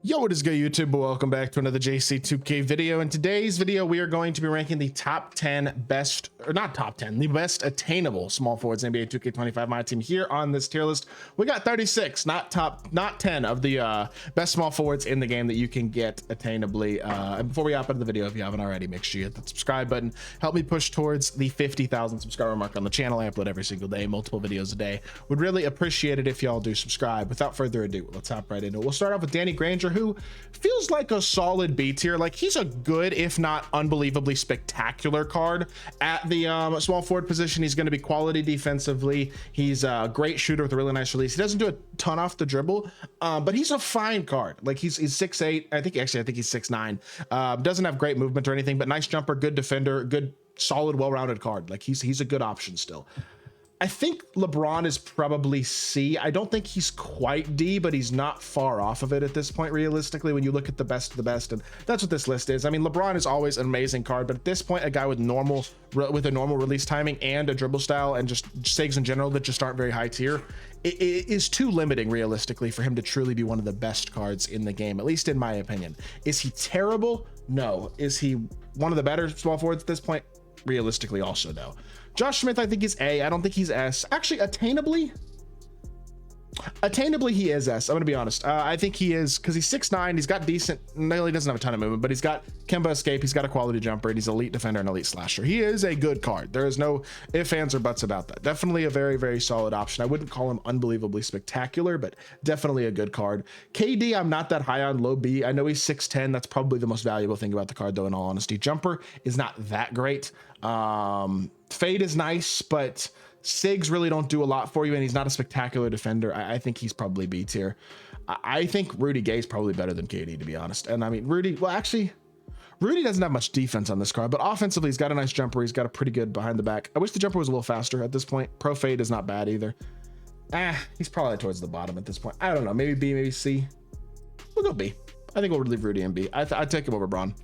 Yo, what is good, YouTube? Welcome back to another JC2K video. In today's video, we are going to be ranking the top 10 best, or not top 10, the best attainable small forwards in NBA 2K25 MyTEAM here on this tier list. We got 36, not 10 of the best small forwards in the game that you can get attainably. And before we hop into the video, if you haven't already, make sure you hit the subscribe button. Help me push towards the 50,000 subscriber mark on the channel. I upload every single day, multiple videos a day. Would really appreciate it if y'all do subscribe. Without further ado, let's hop right into it. We'll start off with Danny Granger, who feels like a solid B tier. Like, he's a good, if not unbelievably spectacular card at the small forward position. He's going to be quality defensively. He's a great shooter with a really nice release. He doesn't do a ton off the dribble, but he's a fine card. Like, he's 6'8". I think he's 6'9". Doesn't have great movement or anything, but nice jumper, good defender, good, solid, well-rounded card. Like, he's a good option still. I think LeBron is probably C. I don't think he's quite D, but he's not far off of it at this point, realistically, when you look at the best of the best. And that's what this list is. I mean, LeBron is always an amazing card, but at this point, a guy with a normal release timing and a dribble style and just SIGs in general that just aren't very high tier, it is too limiting, realistically, for him to truly be one of the best cards in the game, at least in my opinion. Is he terrible? No. Is he one of the better small forwards at this point? Realistically, also no. Josh Smith, I think, is A. I don't think he's S. Actually, attainably he is S. I'm gonna be honest. I think he is, because he's 6'9". He's got decent, no, he doesn't have a ton of movement, but he's got Kemba escape. He's got a quality jumper, and he's an elite defender and elite slasher. He is a good card. There is no ifs, ands, or buts about that. Definitely a very, very solid option. I wouldn't call him unbelievably spectacular, but definitely a good card. KD, I'm not that high on, low B. I know he's 6'10". That's probably the most valuable thing about the card, though, in all honesty. Jumper is not that great. Fade is nice, but SIGs really don't do a lot for you, and he's not a spectacular defender. I think he's probably B tier. I think Rudy Gay is probably better than KD, to be honest. And I mean, Rudy doesn't have much defense on this card, but offensively, he's got a nice jumper. He's got a pretty good behind the back. I wish the jumper was a little faster at this point. Pro fade is not bad either. He's probably towards the bottom at this point. I don't know, maybe B, maybe C. We'll go B. I think we'll leave Rudy in B. I'd take him over Braun.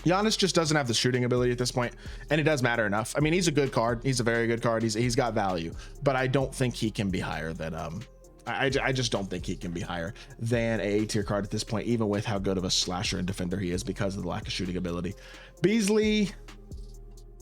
Giannis just doesn't have the shooting ability at this point, and it does matter enough. I mean, he's a good card. He's a very good card. He's got value, but I don't think he can be higher than I just don't think he can be higher than a tier card at this point, even with how good of a slasher and defender he is because of the lack of shooting ability. Beasley,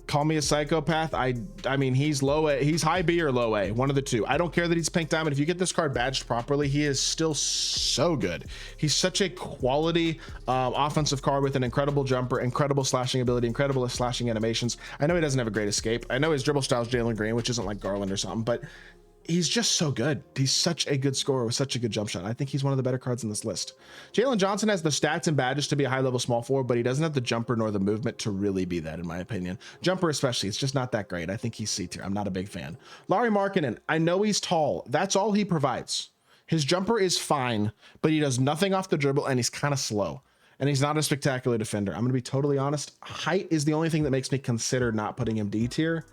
call me a psychopath. I mean, he's low A, he's high B or low A, one of the two. I don't care that he's pink diamond. If you get this card badged properly, he is still so good. He's such a quality offensive card with an incredible jumper, incredible slashing ability, incredible slashing animations. I know he doesn't have a great escape. I know his dribble style is Jalen Green, which isn't like Garland or something, but he's just so good. He's such a good scorer with such a good jump shot. I think he's one of the better cards in this list. Jalen Johnson has the stats and badges to be a high-level small forward, but he doesn't have the jumper nor the movement to really be that, in my opinion. Jumper especially, it's just not that great. I think he's C tier. I'm not a big fan. Lauri Markkanen, I know he's tall. That's all he provides. His jumper is fine, but he does nothing off the dribble, and he's kind of slow. And he's not a spectacular defender. I'm going to be totally honest. Height is the only thing that makes me consider not putting him D tier.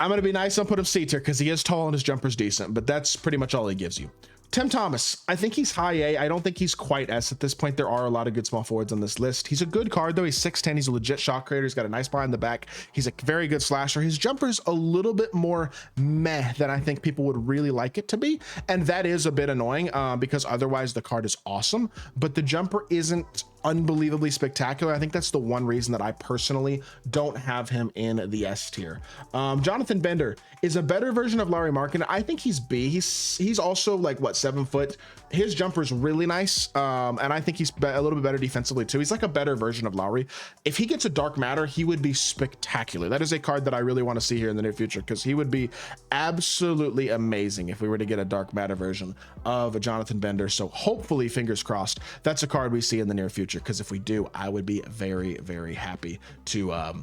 I'm going to be nice and put him C tier because he is tall and his jumper's decent, but that's pretty much all he gives you. Tim Thomas, I think he's high A. I don't think he's quite S at this point. There are a lot of good small forwards on this list. He's a good card, though. He's 6'10". He's a legit shot creator. He's got a nice behind the back. He's a very good slasher. His jumper's a little bit more meh than I think people would really like it to be, and that is a bit annoying because otherwise the card is awesome, but the jumper isn't unbelievably spectacular. I think that's the one reason that I personally don't have him in the S tier. Jonathan Bender is a better version of Lauri Markkanen. I think he's B. He's also like, what, 7 foot. His jumper is really nice, and I think he's a little bit better defensively too. He's like a better version of Lauri. If he gets a dark matter, he would be spectacular. That is a card that I really want to see here in the near future, because he would be absolutely amazing if we were to get a dark matter version of a Jonathan Bender. So hopefully, fingers crossed, that's a card we see in the near future, because if we do, I would be very, very happy to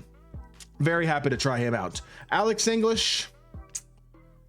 try him out. Alex English,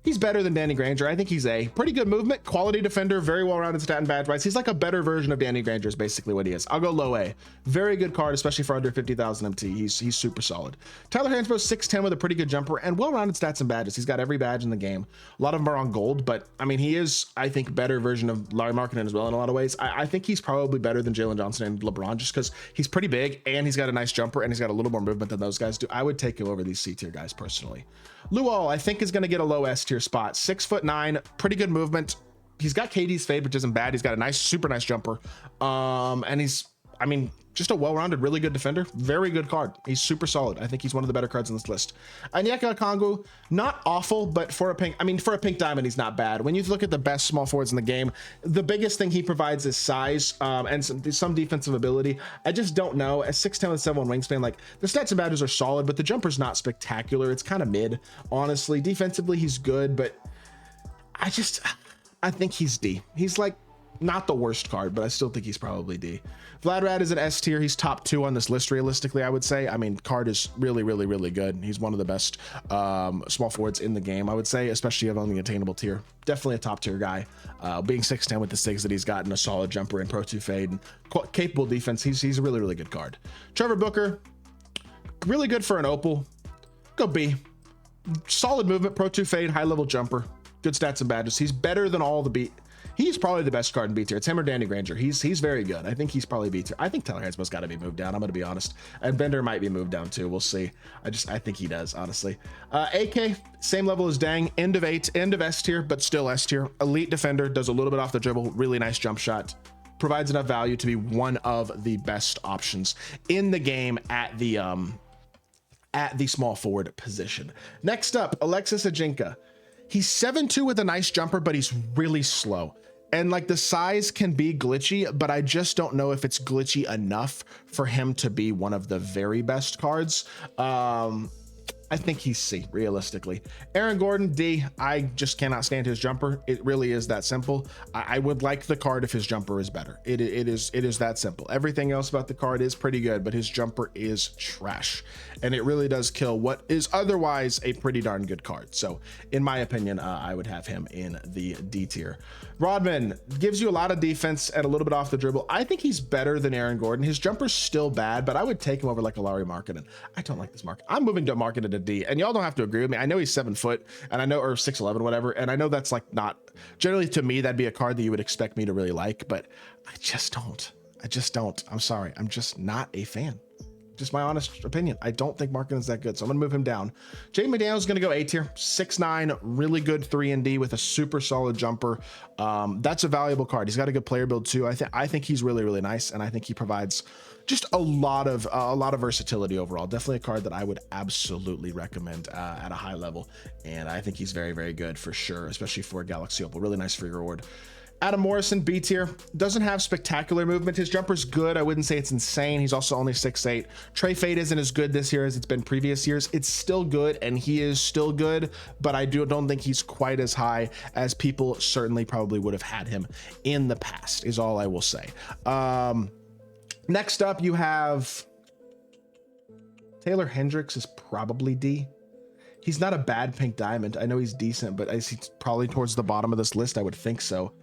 he's better than Danny Granger. I think he's A. Pretty good movement, quality defender, very well-rounded stat and badge wise. He's like a better version of Danny Granger is basically what he is. I'll go low A. Very good card, especially for under 50,000 MT. He's super solid. Tyler Hansbrough, 6'10" with a pretty good jumper and well-rounded stats and badges. He's got every badge in the game. A lot of them are on gold, but I mean, he is, I think, better version of Lauri Markkanen as well in a lot of ways. I think he's probably better than Jalen Johnson and LeBron just because he's pretty big and he's got a nice jumper and he's got a little more movement than those guys do. I would take him over these C tier guys personally. Luol, I think, is going to get a low S tier spot. 6'9", pretty good movement, he's got KD's fade, which isn't bad. He's got a nice, super nice jumper. And he's, I mean, just a well-rounded, really good defender. Very good card. He's super solid. I think he's one of the better cards on this list. Onyeka Okongwu, not awful, but for a pink, I mean, for a pink diamond, he's not bad. When you look at the best small forwards in the game, the biggest thing he provides is size and some defensive ability. I just don't know. At 6'10" with 7'1" wingspan, like the stats and badges are solid, but the jumper's not spectacular. It's kind of mid, honestly. Defensively, he's good, but I think he's D. He's like not the worst card, but I still think he's probably D. Vlad is an S tier. He's top 2 on this list, realistically, I would say. I mean, card is really, really, really good. He's one of the best small forwards in the game, I would say, especially on the attainable tier. Definitely a top tier guy. Being 6'10" with the SIGs that he's gotten, a solid jumper and Pro 2 fade, and capable defense, he's a really, really good card. Trevor Booker, really good for an opal. Go B. Solid movement, Pro 2 fade, high level jumper. Good stats and badges. He's better than all the B. He's probably the best card in B tier. It's him or Danny Granger. He's very good. I think he's probably B tier. I think Tyler Hansbrough's got to be moved down. I'm going to be honest. And Bender might be moved down too. We'll see. I think he does, honestly. AK, same level as Dang. End of S tier, but still S tier. Elite defender, does a little bit off the dribble. Really nice jump shot. Provides enough value to be one of the best options in the game at the small forward position. Next up, Alexis Ajinka. He's 7'2" with a nice jumper, but he's really slow. And like the size can be glitchy, but I just don't know if it's glitchy enough for him to be one of the very best cards. I think he's C, realistically. Aaron Gordon, D. I just cannot stand his jumper. It really is that simple. I would like the card if his jumper is better. It is that simple. Everything else about the card is pretty good, but his jumper is trash. And it really does kill what is otherwise a pretty darn good card. So in my opinion, I would have him in the D tier. Rodman gives you a lot of defense and a little bit off the dribble. I think he's better than Aaron Gordon. His jumper's still bad, but I would take him over like a Larry Markkinen. I don't like this mark. I'm moving to Markkinen to D, and y'all don't have to agree with me. I know he's 7 foot, and I know, or 6'11", whatever, and I know that's like not generally, to me, that'd be a card that you would expect me to really like, but I just don't. I'm sorry. I'm just not a fan. Just my honest opinion. I don't think Markkinen's that good, so I'm gonna move him down. Jaden McDaniels gonna go A tier, 6'9", really good 3 and D with a super solid jumper. That's a valuable card. He's got a good player build too. I think he's really, really nice, and I think he provides just a lot of versatility overall. Definitely a card that I would absolutely recommend at a high level, and I think he's very, very good for sure, especially for Galaxy Opal. Really nice free reward. Adam Morrison, B tier, doesn't have spectacular movement. His jumper's good. I wouldn't say it's insane. He's also only 6'8". Trey Fade isn't as good this year as it's been previous years. It's still good, and he is still good, but I don't think he's quite as high as people certainly probably would have had him in the past, is all I will say. Next up, you have Taylor Hendricks is probably D. He's not a bad pink diamond. I know he's decent, but he's probably towards the bottom of this list. I would think so.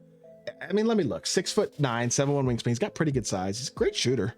I mean, let me look. 6'9", 7'1" wingspan. He's got pretty good size. He's a great shooter.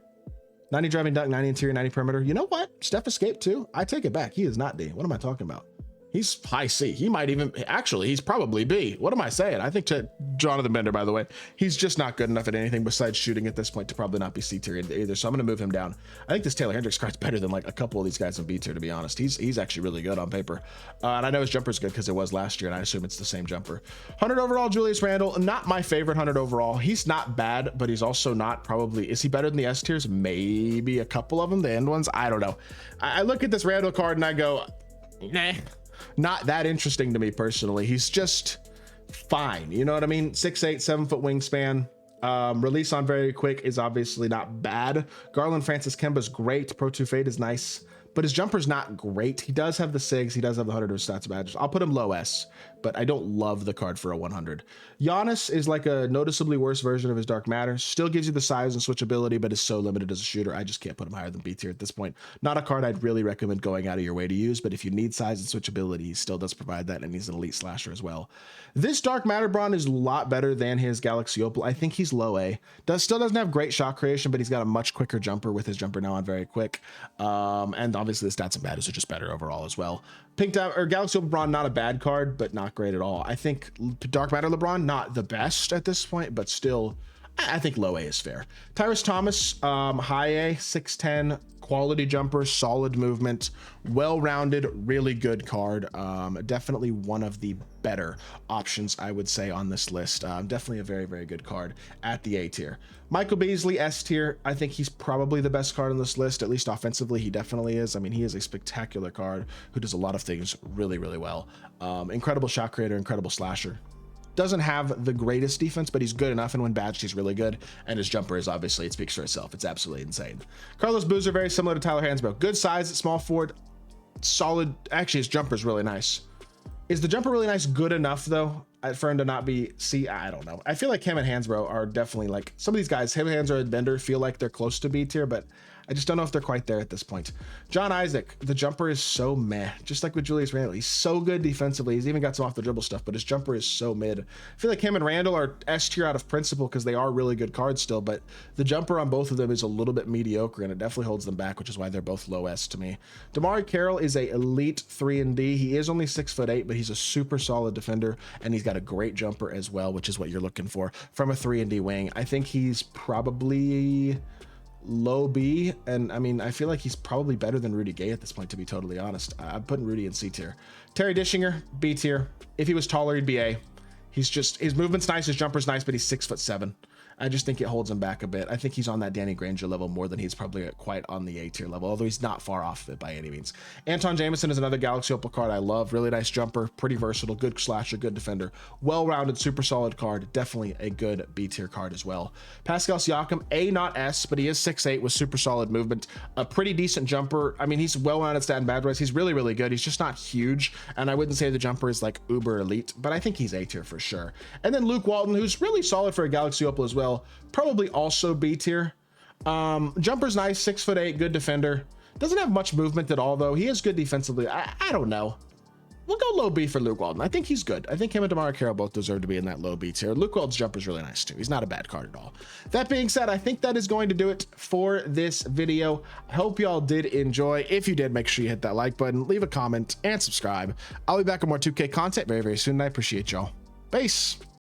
90 driving dunk, 90 interior, 90 perimeter. You know what? Steph escaped too. I take it back. He is not D. What am I talking about? He's high C. He might even, actually, he's probably B. What am I saying? I think Jonathan Bender, by the way, he's just not good enough at anything besides shooting at this point to probably not be C tier either. So I'm going to move him down. I think this Taylor Hendricks card's better than like a couple of these guys in B tier, to be honest. He's actually really good on paper. And I know his jumper's good because it was last year, and I assume it's the same jumper. 100 overall, Julius Randle. Not my favorite 100 overall. He's not bad, but he's also not probably, is he better than the S tiers? Maybe a couple of them, the end ones. I don't know. I look at this Randle card and I go, nah. Not that interesting to me personally. He's just fine. You know what I mean? 6'8", 7 foot wingspan. Release on very quick is obviously not bad. Garland Francis Kemba's great. Pro 2 fade is nice, but his jumper's not great. He does have the SIGs. He does have the 100 of stats badges. I'll put him low S, but I don't love the card for a 100. Giannis is like a noticeably worse version of his Dark Matter. Still gives you the size and switchability, but is so limited as a shooter. I just can't put him higher than B tier at this point. Not a card I'd really recommend going out of your way to use, but if you need size and switchability, he still does provide that, and he's an elite slasher as well. This Dark Matter Braun is a lot better than his Galaxy Opal. I think he's low A. Still doesn't have great shot creation, but he's got a much quicker jumper with his jumper now on very quick. And obviously the stats and badges are just better overall as well. Galaxy Opal LeBron, not a bad card, but not great at all. I think Dark Matter LeBron, not the best at this point, but still I think low A is fair. Tyrus Thomas, high A, 6'10", quality jumper, solid movement, well-rounded, really good card. Definitely one of the better options, I would say, on this list. Definitely a very, very good card at the A tier. Michael Beasley, S tier. I think he's probably the best card on this list, at least offensively. He definitely is. I mean, he is a spectacular card who does a lot of things really, really well. Incredible shot creator, incredible slasher. Doesn't have the greatest defense, but he's good enough, and when badged, he's really good. And his jumper is, obviously, it speaks for itself. It's absolutely insane. Carlos Boozer, very similar to Tyler Hansbrough. Good size at small forward, solid. Actually, his jumper is really nice. Is the jumper really nice good enough, though, for him to not be C? I don't know. I feel like him and Hansbrough are definitely, like, some of these guys, him, Hansbrough, and Bender feel like they're close to B tier, but I just don't know if they're quite there at this point. John Isaac, the jumper is so meh, just like with Julius Randle. He's so good defensively. He's even got some off the dribble stuff, but his jumper is so mid. I feel like him and Randle are S tier out of principle because they are really good cards still, but the jumper on both of them is a little bit mediocre, and it definitely holds them back, which is why they're both low S to me. Damari Carroll is a elite 3-and-D. He is only 6'8", but he's a super solid defender, and he's got a great jumper as well, which is what you're looking for from a 3-and-D wing. I think he's probably low B, and I mean, I feel like he's probably better than Rudy Gay at this point, to be totally honest. I'm putting Rudy in C tier. Terry Dishinger, B tier. If he was taller, he'd be A. He's just, his movement's nice, his jumper's nice, but he's 6'7". I just think it holds him back a bit. I think he's on that Danny Granger level more than he's probably quite on the A tier level, although he's not far off of it by any means. Anton Jameson is another Galaxy Opal card I love. Really nice jumper, pretty versatile, good slasher, good defender, well-rounded, super solid card. Definitely a good B tier card as well. Pascal Siakam, A, not S, but he is 6'8" with super solid movement, a pretty decent jumper. I mean, he's well-rounded stat and bad race. He's really, really good. He's just not huge, and I wouldn't say the jumper is like uber elite, but I think he's A tier for sure. And then Luke Walton, who's really solid for a Galaxy Opal as well, probably also B tier. Jumper's nice, 6'8", good defender. Doesn't have much movement at all, though. He is good defensively. I don't know. We'll go low B for Luke Walton. I think he's good. I think him and Damari Carroll both deserve to be in that low B tier. Luke Walton's jumper's really nice, too. He's not a bad card at all. That being said, I think that is going to do it for this video. I hope y'all did enjoy. If you did, make sure you hit that like button, leave a comment, and subscribe. I'll be back with more 2K content very, very soon, and I appreciate y'all. Peace.